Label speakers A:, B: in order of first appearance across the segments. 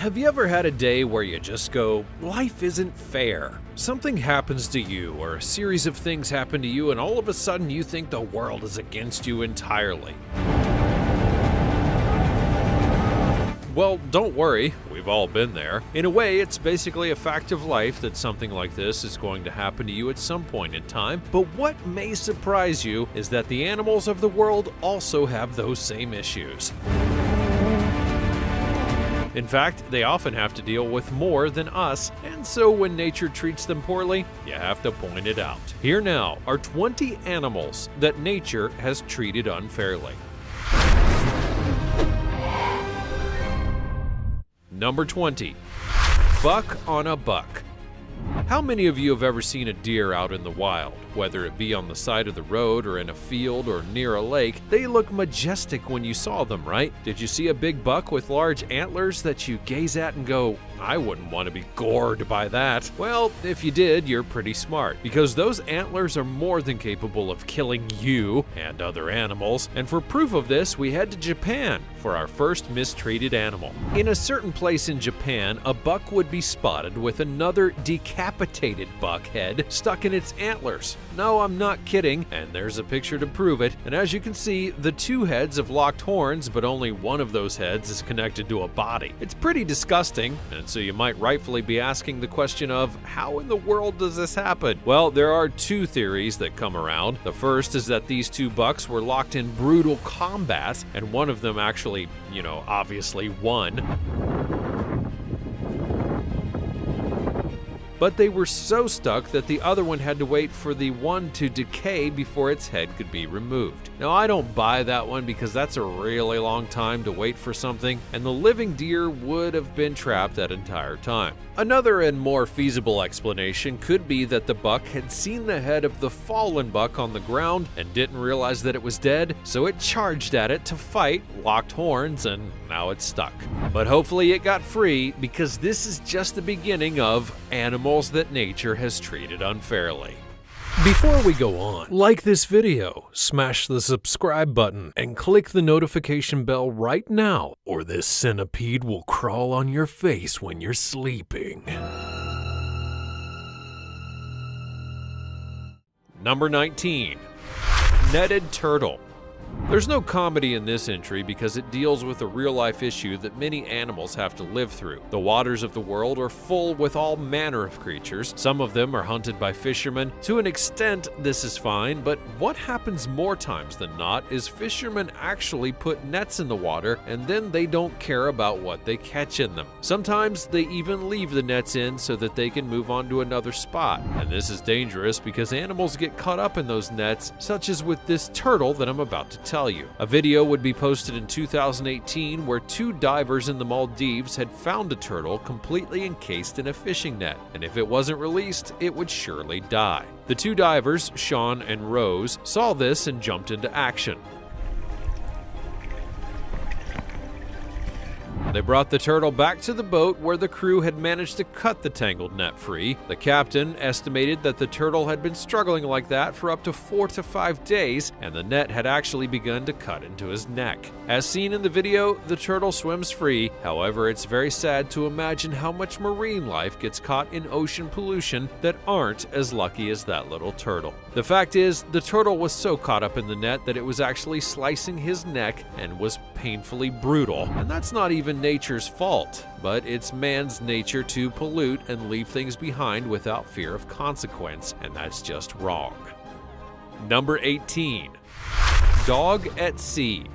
A: Have you ever had a day where you just go, life isn't fair? Something happens to you, or a series of things happen to you, and all of a sudden you think the world is against you entirely. Well, don't worry, we've all been there. In a way, it's basically a fact of life that something like this is going to happen to you at some point in time, but what may surprise you is that the animals of the world also have those same issues. In fact, they often have to deal with more than us, and so when nature treats them poorly, you have to point it out. Here now are 20 animals that nature has treated unfairly. Number 20. Buck on a buck. How many of you have ever seen a deer out in the wild? Whether it be on the side of the road or in a field or near a lake, they look majestic when you saw them, right? Did you see a big buck with large antlers that you gaze at and go, I wouldn't want to be gored by that? Well, if you did, you're pretty smart, because those antlers are more than capable of killing you and other animals. And for proof of this, we head to Japan for our first mistreated animal. In a certain place in Japan, a buck would be spotted with another decapitated buck head stuck in its antlers. No, I'm not kidding, and there's a picture to prove it. And as you can see, the two heads have locked horns, but only one of those heads is connected to a body. It's pretty disgusting, and so you might rightfully be asking the question of, how in the world does this happen? Well, there are two theories that come around. The first is that these two bucks were locked in brutal combat, and one of them actually, obviously won. But they were so stuck that the other one had to wait for the one to decay before its head could be removed. Now, I don't buy that one because that's a really long time to wait for something, and the living deer would have been trapped that entire time. Another and more feasible explanation could be that the buck had seen the head of the fallen buck on the ground and didn't realize that it was dead, so it charged at it to fight, locked horns, and now it's stuck. But hopefully it got free, because this is just the beginning of animals that nature has treated unfairly. Before we go on, like this video, smash the subscribe button, and click the notification bell right now, or this centipede will crawl on your face when you're sleeping. Number 19. Netted turtle. There's no comedy in this entry because it deals with a real-life issue that many animals have to live through. The waters of the world are full with all manner of creatures. Some of them are hunted by fishermen. To an extent, this is fine, but what happens more times than not is fishermen actually put nets in the water, and then they don't care about what they catch in them. Sometimes they even leave the nets in so that they can move on to another spot. And this is dangerous because animals get caught up in those nets, such as with this turtle that I'm about to tell you. A video would be posted in 2018 where two divers in the Maldives had found a turtle completely encased in a fishing net, and if it wasn't released, it would surely die. The two divers, Sean and Rose, saw this and jumped into action. They brought the turtle back to the boat where the crew had managed to cut the tangled net free. The captain estimated that the turtle had been struggling like that for up to 4 to 5 days, and the net had actually begun to cut into his neck. As seen in the video, the turtle swims free. However, it's very sad to imagine how much marine life gets caught in ocean pollution that aren't as lucky as that little turtle. The fact is, the turtle was so caught up in the net that it was actually slicing his neck and was painfully brutal. And that's not even nature's fault, but it's man's nature to pollute and leave things behind without fear of consequence, and that's just wrong. Number 18. Dog at sea.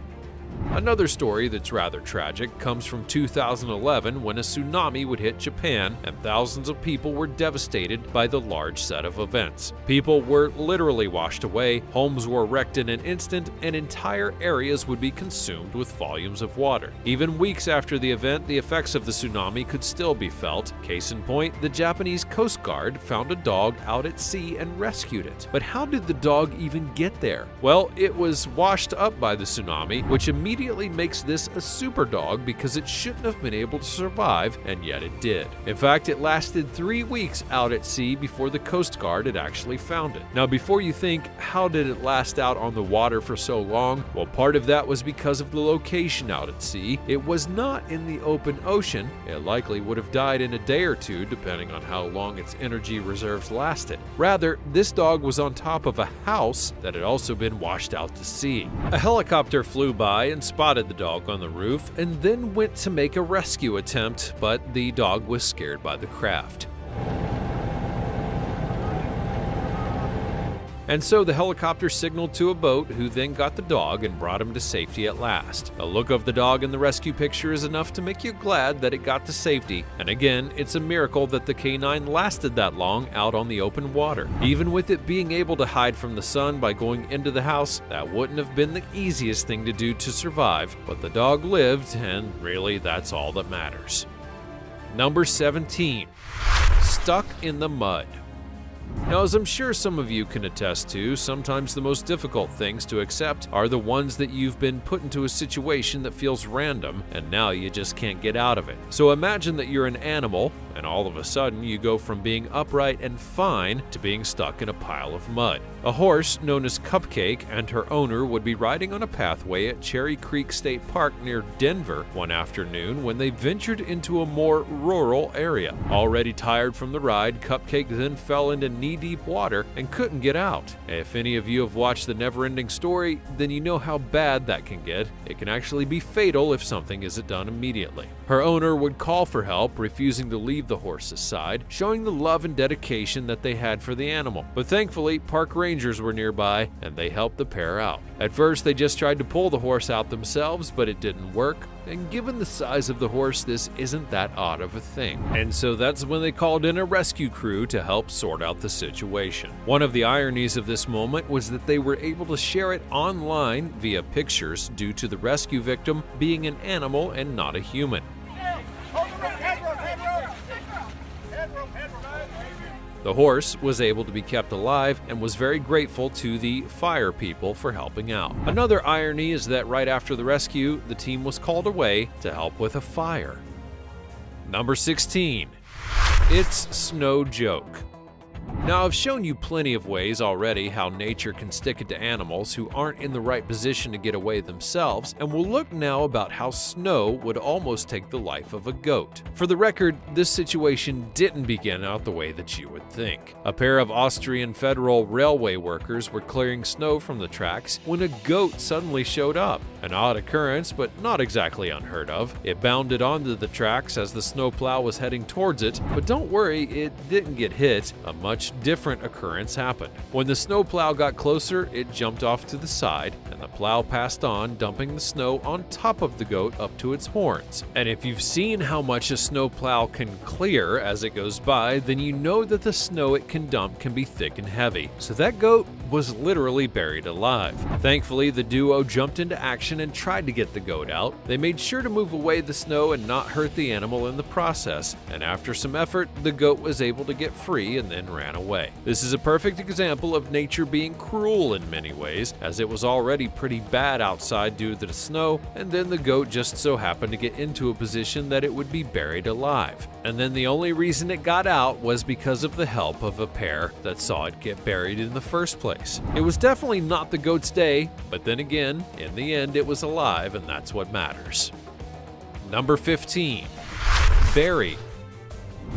A: Another story that's rather tragic comes from 2011 when a tsunami would hit Japan and thousands of people were devastated by the large set of events. People were literally washed away, homes were wrecked in an instant, and entire areas would be consumed with volumes of water. Even weeks after the event, the effects of the tsunami could still be felt. Case in point, the Japanese Coast Guard found a dog out at sea and rescued it. But how did the dog even get there? Well, it was washed up by the tsunami, which immediately immediately makes this a super dog because it shouldn't have been able to survive, and yet it did. In fact, it lasted 3 weeks out at sea before the Coast Guard had actually found it. Now, before you think, how did it last out on the water for so long? Well, part of that was because of the location out at sea. It was not in the open ocean. It likely would have died in a day or two, depending on how long its energy reserves lasted. Rather, this dog was on top of a house that had also been washed out to sea. A helicopter flew by and spotted the dog on the roof and then went to make a rescue attempt, but the dog was scared by the craft. And so the helicopter signaled to a boat, who then got the dog and brought him to safety at last. The look of the dog in the rescue picture is enough to make you glad that it got to safety. And again, it's a miracle that the canine lasted that long out on the open water. Even with it being able to hide from the sun by going into the house, that wouldn't have been the easiest thing to do to survive. But the dog lived, and really that's all that matters. Number 17. Stuck in the mud. Now, as I'm sure some of you can attest to, sometimes the most difficult things to accept are the ones that you've been put into a situation that feels random, and now you just can't get out of it. So imagine that you're an animal, and all of a sudden you go from being upright and fine to being stuck in a pile of mud. A horse known as Cupcake and her owner would be riding on a pathway at Cherry Creek State Park near Denver one afternoon when they ventured into a more rural area. Already tired from the ride, Cupcake then fell into knee-deep water and couldn't get out. If any of you have watched The Never-Ending Story, then you know how bad that can get. It can actually be fatal if something isn't done immediately. Her owner would call for help, refusing to leave the horse's side, showing the love and dedication that they had for the animal. But thankfully, park rangers were nearby and they helped the pair out. At first, they just tried to pull the horse out themselves, but it didn't work. And given the size of the horse, this isn't that odd of a thing. And so that's when they called in a rescue crew to help sort out the situation. One of the ironies of this moment was that they were able to share it online via pictures due to the rescue victim being an animal and not a human. The horse was able to be kept alive and was very grateful to the fire people for helping out. Another irony is that right after the rescue, the team was called away to help with a fire. Number 16. It's Snow Joke. Now, I've shown you plenty of ways already how nature can stick it to animals who aren't in the right position to get away themselves, and we'll look now about how snow would almost take the life of a goat. For the record, this situation didn't begin out the way that you would think. A pair of Austrian Federal Railway workers were clearing snow from the tracks when a goat suddenly showed up. An odd occurrence, but not exactly unheard of. It bounded onto the tracks as the snowplow was heading towards it, but don't worry, it didn't get hit. A much different occurrence happened. When the snowplow got closer, it jumped off to the side, and the plow passed on, dumping the snow on top of the goat up to its horns. And if you've seen how much a snowplow can clear as it goes by, then you know that the snow it can dump can be thick and heavy. So that goat was literally buried alive. Thankfully, the duo jumped into action and tried to get the goat out. They made sure to move away the snow and not hurt the animal in the process, and after some effort, the goat was able to get free and then ran away. This is a perfect example of nature being cruel in many ways, as it was already pretty bad outside due to the snow, and then the goat just so happened to get into a position that it would be buried alive. And then the only reason it got out was because of the help of a pair that saw it get buried in the first place. It was definitely not the goat's day, but then again, in the end it was alive, and that's what matters. Number 15. Bury.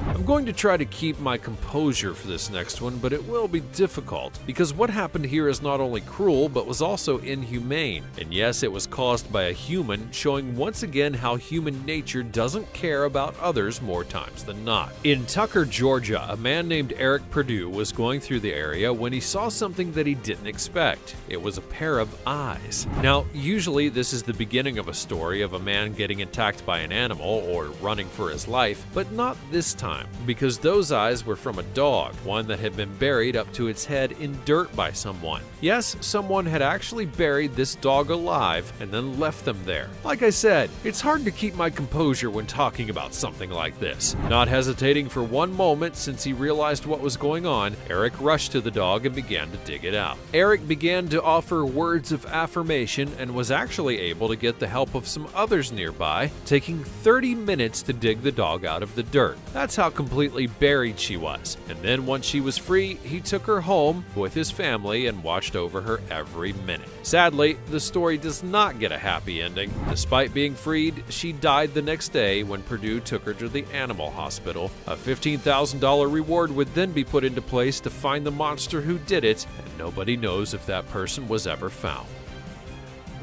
A: I'm going to try to keep my composure for this next one, but it will be difficult, because what happened here is not only cruel, but was also inhumane. And yes, it was caused by a human, showing once again how human nature doesn't care about others more times than not. In Tucker, Georgia, a man named Eric Perdue was going through the area when he saw something that he didn't expect. It was a pair of eyes. Now, usually this is the beginning of a story of a man getting attacked by an animal or running for his life, but not this time. because those eyes were from a dog, one that had been buried up to its head in dirt by someone. Yes, someone had actually buried this dog alive and then left them there. Like I said, it's hard to keep my composure when talking about something like this. Not hesitating for one moment since he realized what was going on, Eric rushed to the dog and began to dig it out. Eric began to offer words of affirmation and was actually able to get the help of some others nearby, taking 30 minutes to dig the dog out of the dirt. That's how completely buried she was. And then once she was free, he took her home with his family and watched over her every minute. Sadly, the story does not get a happy ending. Despite being freed, she died the next day when Purdue took her to the animal hospital. A $15,000 reward would then be put into place to find the monster who did it, and nobody knows if that person was ever found.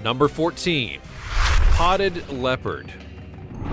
A: Number 14. Potted leopard.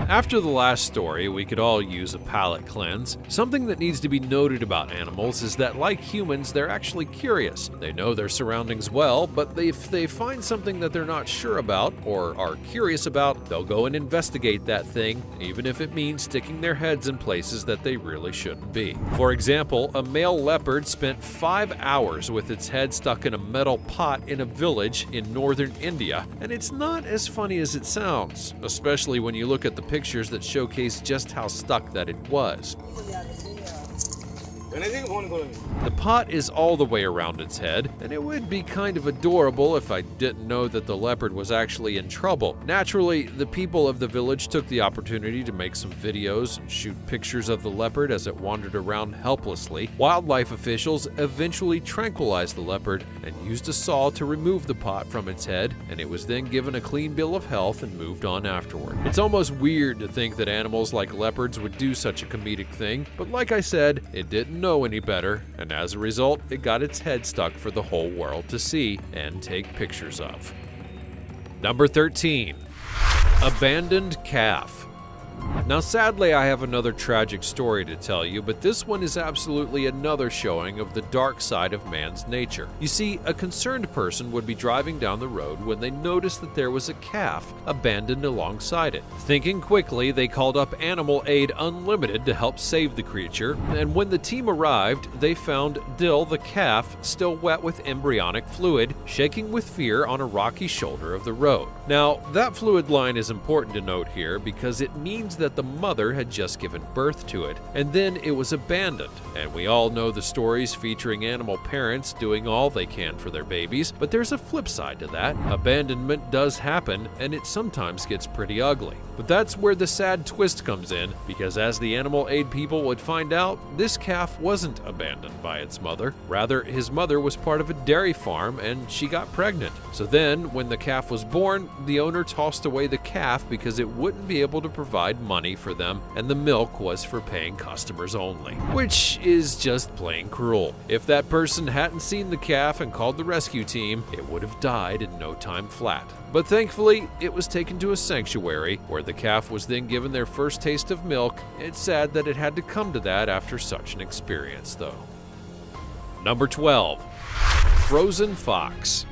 A: After the last story, we could all use a palate cleanse. Something that needs to be noted about animals is that, like humans, they're actually curious. They know their surroundings well, but if they find something that they're not sure about or are curious about, they'll go and investigate that thing, even if it means sticking their heads in places that they really shouldn't be. For example, a male leopard spent 5 hours with its head stuck in a metal pot in a village in northern India, and it's not as funny as it sounds, especially when you look at the pictures that showcase just how stuck that it was. The pot is all the way around its head, and it would be kind of adorable if I didn't know that the leopard was actually in trouble. Naturally, the people of the village took the opportunity to make some videos and shoot pictures of the leopard as it wandered around helplessly. Wildlife officials eventually tranquilized the leopard and used a saw to remove the pot from its head, and it was then given a clean bill of health and moved on afterward. It's almost weird to think that animals like leopards would do such a comedic thing, but like I said, it didn't know any better, and as a result, it got its head stuck for the whole world to see and take pictures of. Number 13. Abandoned calf. Now sadly, I have another tragic story to tell you, but this one is absolutely another showing of the dark side of man's nature. You see, a concerned person would be driving down the road when they noticed that there was a calf abandoned alongside it. Thinking quickly, they called up Animal Aid Unlimited to help save the creature, and when the team arrived, they found Dill the calf still wet with embryonic fluid, shaking with fear on a rocky shoulder of the road. Now, that fluid line is important to note here because it means that the mother had just given birth to it, and then it was abandoned. And we all know the stories featuring animal parents doing all they can for their babies, but there's a flip side to that. Abandonment does happen, and it sometimes gets pretty ugly. But that's where the sad twist comes in, because as the animal aid people would find out, this calf wasn't abandoned by its mother. Rather, his mother was part of a dairy farm and she got pregnant. So then, when the calf was born, the owner tossed away the calf because it wouldn't be able to provide money for them, and the milk was for paying customers only, which is just plain cruel. If that person hadn't seen the calf and called the rescue team, it would have died in no time flat. But thankfully, it was taken to a sanctuary where the calf was then given their first taste of milk. It's sad that it had to come to that after such an experience, though. Number 12. Frozen fox.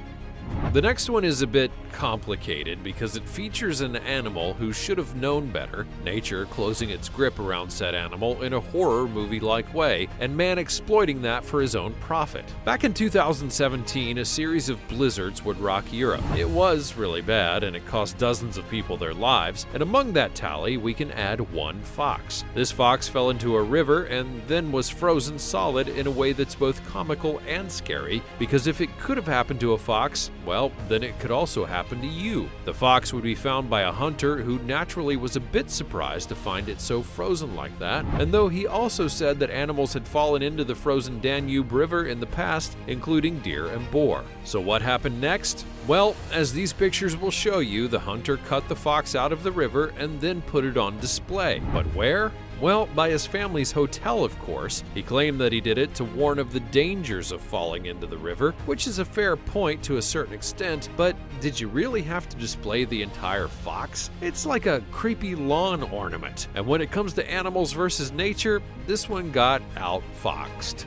A: The next one is a bit complicated because it features an animal who should have known better, nature closing its grip around said animal in a horror movie-like way, and man exploiting that for his own profit. Back in 2017, a series of blizzards would rock Europe. It was really bad, and it cost dozens of people their lives, and among that tally, we can add one fox. This fox fell into a river and then was frozen solid in a way that's both comical and scary, because if it could have happened to a fox, well, then it could also happen to you. The fox would be found by a hunter who naturally was a bit surprised to find it so frozen like that, and though he also said that animals had fallen into the frozen Danube River in the past, including deer and boar. So what happened next? Well, as these pictures will show you, the hunter cut the fox out of the river and then put it on display. But where? Well, by his family's hotel, of course. He claimed that he did it to warn of the dangers of falling into the river, which is a fair point to a certain extent, but did you really have to display the entire fox? It's like a creepy lawn ornament, and when it comes to animals versus nature, this one got outfoxed.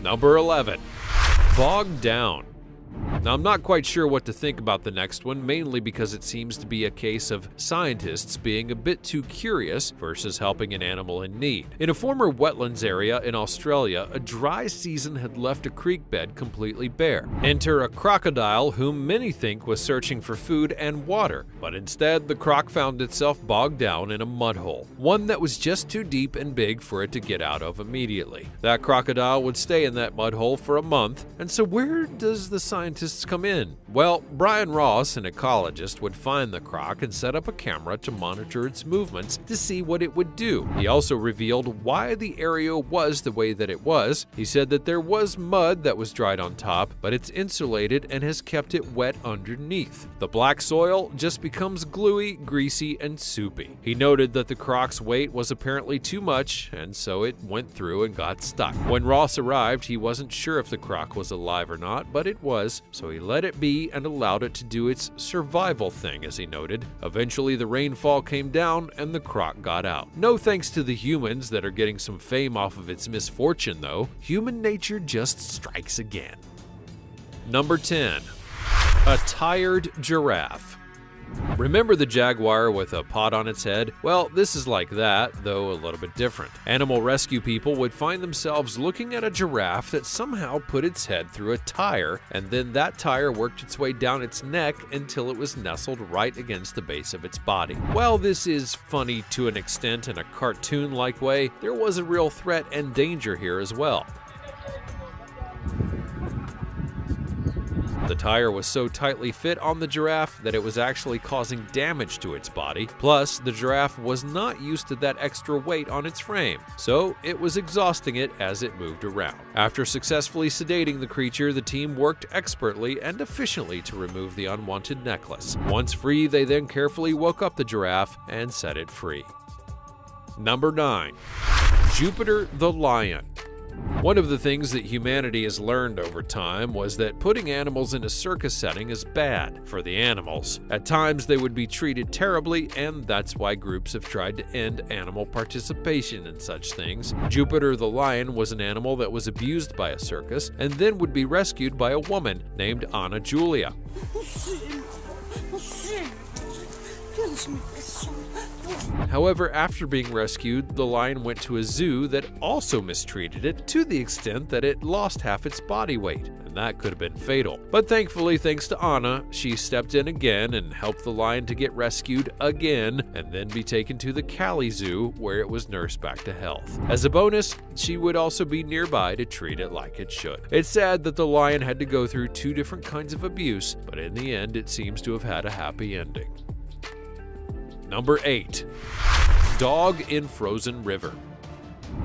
A: Number 11. Bogged down. Now, I'm not quite sure what to think about the next one, mainly because it seems to be a case of scientists being a bit too curious versus helping an animal in need. In a former wetlands area in Australia, a dry season had left a creek bed completely bare. Enter a crocodile whom many think was searching for food and water, but instead the croc found itself bogged down in a mud hole, one that was just too deep and big for it to get out of immediately. That crocodile would stay in that mud hole for a month, and so where does the scientists come in? Well, Brian Ross, an ecologist, would find the croc and set up a camera to monitor its movements to see what it would do. He also revealed why the area was the way that it was. He said that there was mud that was dried on top, but it's insulated and has kept it wet underneath. The black soil just becomes gluey, greasy, and soupy. He noted that the croc's weight was apparently too much, and so it went through and got stuck. When Ross arrived, he wasn't sure if the croc was alive or not, but it was, so he let it be and allowed it to do its survival thing, as he noted. Eventually, the rainfall came down and the croc got out. No thanks to the humans that are getting some fame off of its misfortune, though. Human nature just strikes again. Number 10. A tired giraffe. Remember the jaguar with a pot on its head? Well, this is like that, though a little bit different. Animal rescue people would find themselves looking at a giraffe that somehow put its head through a tire, and then that tire worked its way down its neck until it was nestled right against the base of its body. While this is funny to an extent in a cartoon-like way, there was a real threat and danger here as well. The tire was so tightly fit on the giraffe that it was actually causing damage to its body. Plus, the giraffe was not used to that extra weight on its frame, so it was exhausting it as it moved around. After successfully sedating the creature, the team worked expertly and efficiently to remove the unwanted necklace. Once free, they then carefully woke up the giraffe and set it free. Number 9. Jupiter the lion. One of the things that humanity has learned over time was that putting animals in a circus setting is bad for the animals. At times they would be treated terribly, and that's why groups have tried to end animal participation in such things. Jupiter the lion was an animal that was abused by a circus and then would be rescued by a woman named Anna Julia. However, after being rescued, the lion went to a zoo that also mistreated it to the extent that it lost half its body weight, and that could have been fatal. But thankfully, thanks to Anna, she stepped in again and helped the lion to get rescued again and then be taken to the Cali Zoo where it was nursed back to health. As a bonus, she would also be nearby to treat it like it should. It's sad that the lion had to go through 2 different kinds of abuse, but in the end, it seems to have had a happy ending. Number 8. Dog in frozen river.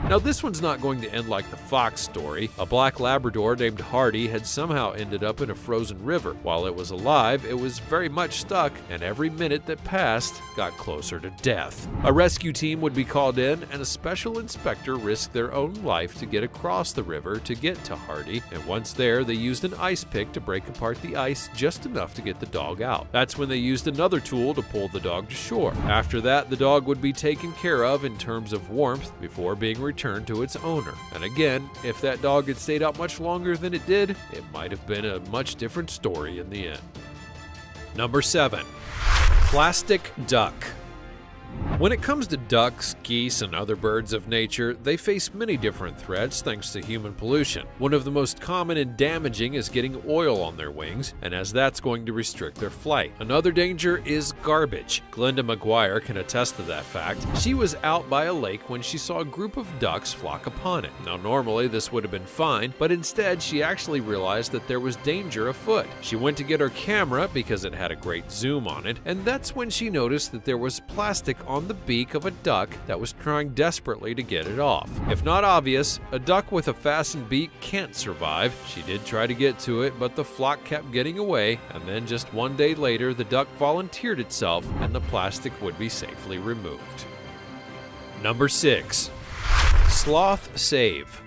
A: Now this one's not going to end like the Fox story. A black Labrador named Hardy had somehow ended up in a frozen river. While it was alive, it was very much stuck, and every minute that passed got closer to death. A rescue team would be called in, and a special inspector risked their own life to get across the river to get to Hardy, and once there, they used an ice pick to break apart the ice just enough to get the dog out. That's when they used another tool to pull the dog to shore. After that, the dog would be taken care of in terms of warmth before being returned to its owner. And again, if that dog had stayed out much longer than it did, it might have been a much different story in the end. Number 7. Plastic duck. When it comes to ducks, geese, and other birds of nature, they face many different threats thanks to human pollution. One of the most common and damaging is getting oil on their wings, and as that's going to restrict their flight. Another danger is garbage. Glenda McGuire can attest to that fact. She was out by a lake when she saw a group of ducks flock upon it. Now normally this would have been fine, but instead she actually realized that there was danger afoot. She went to get her camera because it had a great zoom on it, and that's when she noticed that there was plastic on the beak of a duck that was trying desperately to get it off. If not obvious, a duck with a fastened beak can't survive. She did try to get to it, but the flock kept getting away, and then just one day later, the duck volunteered itself and the plastic would be safely removed. Number 6. Sloth save.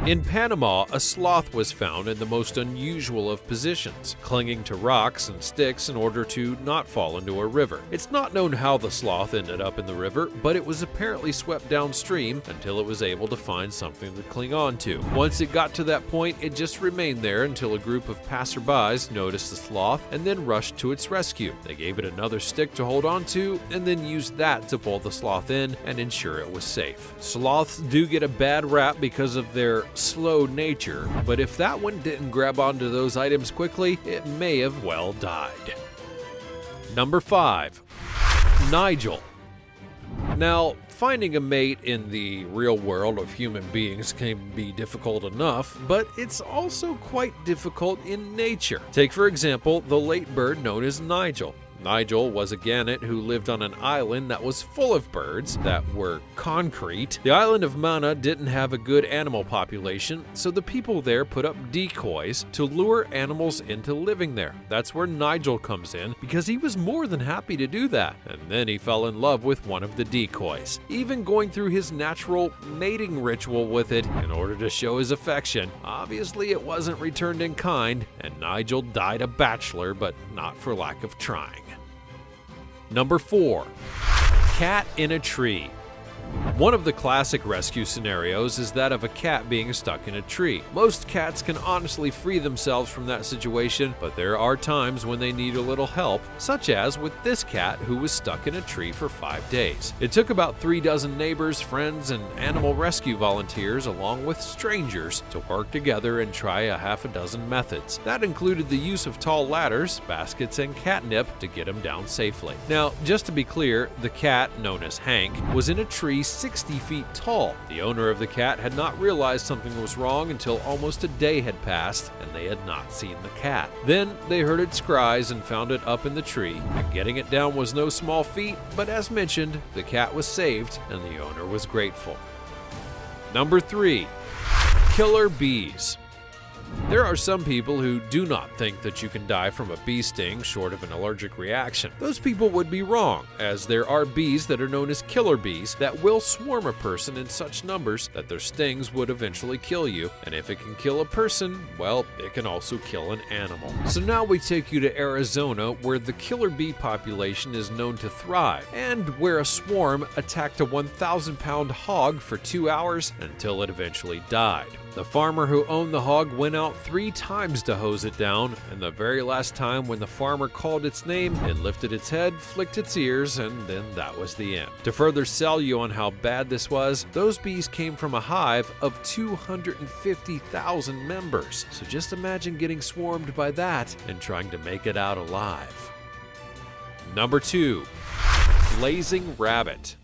A: In Panama, a sloth was found in the most unusual of positions, clinging to rocks and sticks in order to not fall into a river. It's not known how the sloth ended up in the river, but it was apparently swept downstream until it was able to find something to cling on to. Once it got to that point, it just remained there until a group of passerbys noticed the sloth and then rushed to its rescue. They gave it another stick to hold on to and then used that to pull the sloth in and ensure it was safe. Sloths do get a bad rap because of their slow nature, but if that one didn't grab onto those items quickly, it may have well died. Number 5. Nigel. Now, finding a mate in the real world of human beings can be difficult enough, but it's also quite difficult in nature. Take, for example, the late bird known as Nigel. Nigel was a gannet who lived on an island that was full of birds that were concrete. The island of Mana didn't have a good animal population, so the people there put up decoys to lure animals into living there. That's where Nigel comes in, because he was more than happy to do that. And then he fell in love with one of the decoys, even going through his natural mating ritual with it in order to show his affection. Obviously, it wasn't returned in kind, and Nigel died a bachelor, but not for lack of trying. Number 4. Cat in a tree. One of the classic rescue scenarios is that of a cat being stuck in a tree. Most cats can honestly free themselves from that situation, but there are times when they need a little help, such as with this cat who was stuck in a tree for 5 days. It took about 3 dozen neighbors, friends, and animal rescue volunteers, along with strangers, to work together and try a half a dozen methods. That included the use of tall ladders, baskets, and catnip to get him down safely. Now, just to be clear, the cat, known as Hank, was in a tree 60 feet tall. The owner of the cat had not realized something was wrong until almost a day had passed and they had not seen the cat. Then they heard its cries and found it up in the tree. And getting it down was no small feat, but as mentioned, the cat was saved and the owner was grateful. Number 3. Killer bees. There are some people who do not think that you can die from a bee sting short of an allergic reaction. Those people would be wrong, as there are bees that are known as killer bees that will swarm a person in such numbers that their stings would eventually kill you, and if it can kill a person, well, it can also kill an animal. So now we take you to Arizona, where the killer bee population is known to thrive, and where a swarm attacked a 1,000-pound hog for 2 hours until it eventually died. The farmer who owned the hog went out 3 times to hose it down, and the very last time when the farmer called its name, it lifted its head, flicked its ears, and then that was the end. To further sell you on how bad this was, those bees came from a hive of 250,000 members. So just imagine getting swarmed by that and trying to make it out alive. Number 2. Blazing rabbit.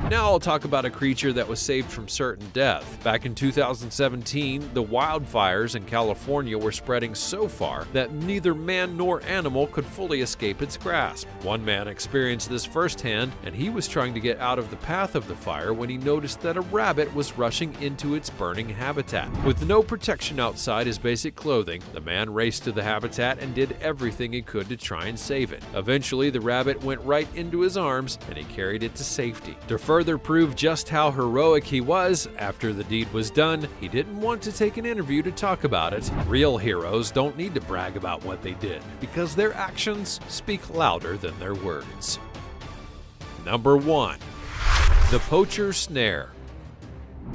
A: Now I'll talk about a creature that was saved from certain death. Back in 2017, the wildfires in California were spreading so far that neither man nor animal could fully escape its grasp. One man experienced this firsthand, and he was trying to get out of the path of the fire when he noticed that a rabbit was rushing into its burning habitat. With no protection outside his basic clothing, the man raced to the habitat and did everything he could to try and save it. Eventually, the rabbit went right into his arms, and he carried it to safety. To further prove just how heroic he was, after the deed was done, he didn't want to take an interview to talk about it. Real heroes don't need to brag about what they did, because their actions speak louder than their words. Number 1. The Poacher Snare.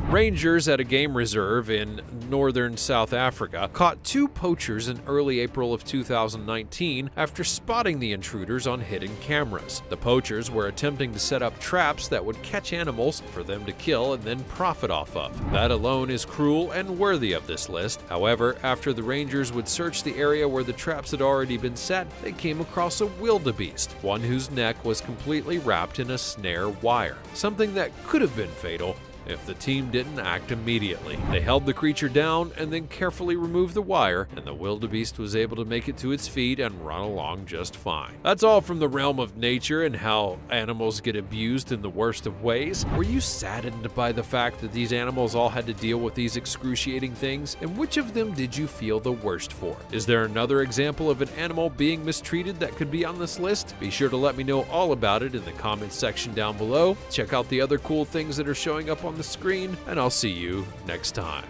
A: Rangers at a game reserve in northern South Africa caught 2 poachers in early April of 2019 after spotting the intruders on hidden cameras. The poachers were attempting to set up traps that would catch animals for them to kill and then profit off of. That alone is cruel and worthy of this list. However, after the Rangers would search the area where the traps had already been set, they came across a wildebeest, one whose neck was completely wrapped in a snare wire, something that could have been fatal if the team didn't act immediately. They held the creature down and then carefully removed the wire, and the wildebeest was able to make it to its feet and run along just fine. That's all from the realm of nature and how animals get abused in the worst of ways. Were you saddened by the fact that these animals all had to deal with these excruciating things? And which of them did you feel the worst for? Is there another example of an animal being mistreated that could be on this list? Be sure to let me know all about it in the comments section down below. Check out the other cool things that are showing up on on the screen, and I'll see you next time.